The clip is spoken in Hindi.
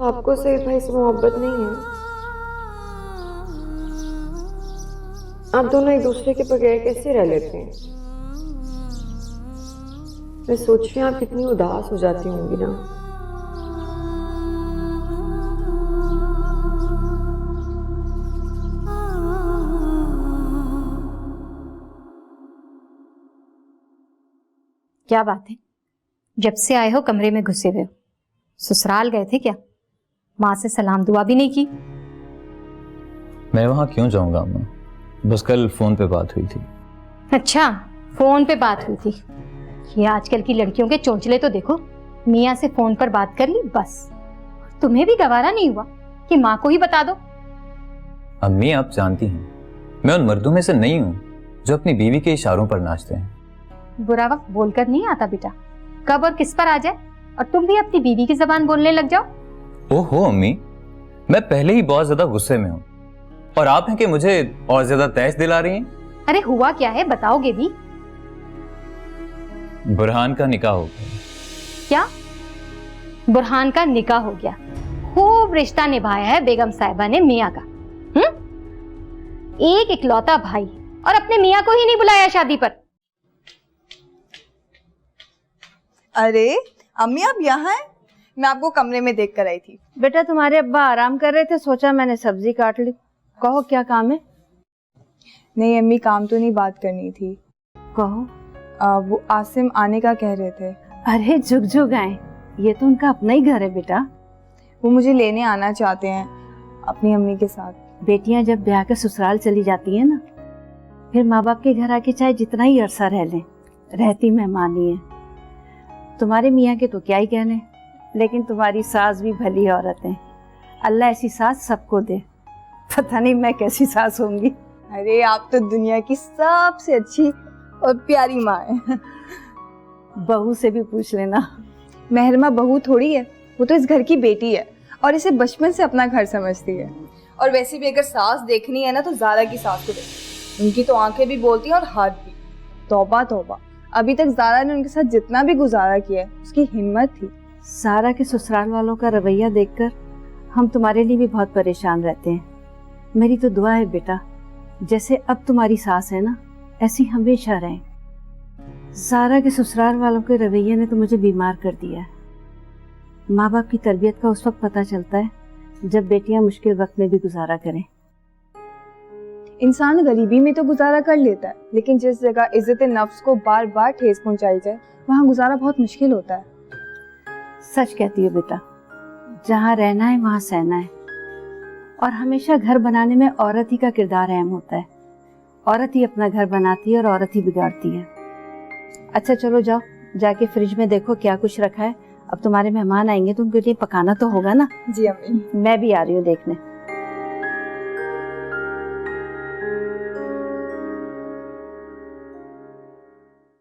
आपको सईद भाई से मोहब्बत नहीं है? आप दोनों एक दूसरे के बगैर कैसे रह लेते हैं? मैं सोच रही हूँ आप कितनी उदास हो जाती होंगी ना। क्या बात है, जब से आए हो कमरे में घुसे हुए हो? ससुराल गए थे क्या? माँ से सलाम दुआ भी नहीं की? मैं वहां क्यों जाऊंगा अम्मा, बस कल फोन पे बात हुई थी। अच्छा, फोन पे बात हुई थी। ये आजकल की लड़कियों के चोंचले तो देखो, मियाँ से फोन पर बात कर ली बस। तुम्हें भी गवारा नहीं हुआ कि माँ को ही बता दो? अम्मी आप जानती हैं, मैं उन मर्दों में से नहीं हूं जो अपनी बीवी के इशारों पर नाचते हैं। बुरा वक्त बोलकर नहीं आता बेटा, कब और किस पर आ जाए और तुम भी अपनी बीवी की जबान बोलने लग जाओ। ओहो अम्मी, मैं पहले ही बहुत ज्यादा गुस्से में हूँ और आप हैं कि मुझे और ज्यादा तैश दिला रही हैं। अरे हुआ क्या है, बताओगे भी? बुरहान का निकाह हो गया। क्या? बुरहान का निकाह हो गया? खूब रिश्ता निभाया है बेगम साहिबा ने मियाँ का। एक इकलौता भाई और अपने मियाँ को ही नहीं बुलाया शादी पर। अरे अम्मी आप यहाँ हैं? मैं आपको कमरे में देख कर आई थी। बेटा तुम्हारे अब्बा आराम कर रहे थे, सोचा मैंने सब्जी काट ली। कहो क्या काम है? नहीं अम्मी, काम तो नहीं, बात करनी थी। कहो। वो आसिम आने का कह रहे थे। अरे झुक झुक आए, ये तो उनका अपना ही घर है बेटा। वो मुझे लेने आना चाहते हैं अपनी अम्मी के साथ। बेटियां जब ब्याह कर ससुराल चली जाती है ना, फिर माँ बाप के घर आके चाहे जितना ही अरसा रह लें, रहती मेहमानी है। तुम्हारे मियाँ के तो क्या ही कहने, लेकिन तुम्हारी सास भी भली औरत है। अल्लाह ऐसी सास सबको दे। पता नहीं मैं कैसी सास होंगी। अरे आप तो दुनिया की सबसे अच्छी और प्यारी माँ है। बहू से भी पूछ लेना। मेहरमा बहू थोड़ी है, वो तो इस घर की बेटी है और इसे बचपन से अपना घर समझती है। और वैसे भी अगर सास देखनी है ना तो ज़ारा की सास को देखो। उनकी तो आंखें भी बोलती हैं और हाथ भी। तौबा तौबा, अभी तक ज़ारा ने उनके साथ जितना भी गुजारा किया है उसकी हिम्मत थी। सारा के ससुराल वालों का रवैया देखकर हम तुम्हारे लिए भी बहुत परेशान रहते हैं। मेरी तो दुआ है बेटा, जैसे अब तुम्हारी सास है ना, ऐसी हमेशा रहें। सारा के ससुराल वालों के रवैये ने तो मुझे बीमार कर दिया है। माँ बाप की तरबियत का उस वक्त पता चलता है जब बेटियां मुश्किल वक्त में भी गुजारा करें। इंसान गरीबी में तो गुजारा कर लेता है, लेकिन जिस जगह इज्जत नफ्स को बार बार ठेस पहुंचाई जाए वहाँ गुजारा बहुत मुश्किल होता है। सच कहती हो बेटा, जहाँ रहना है वहाँ सहना है। और हमेशा घर बनाने में औरत ही का किरदार अहम होता है। औरत ही अपना घर बनाती है और औरत ही बिगाड़ती है। अच्छा चलो जाओ, जाके फ्रिज में देखो क्या कुछ रखा है। अब तुम्हारे मेहमान आएंगे तो उनके लिए पकाना तो होगा ना। जी अम्मी। मैं भी आ रही हूँ देखने।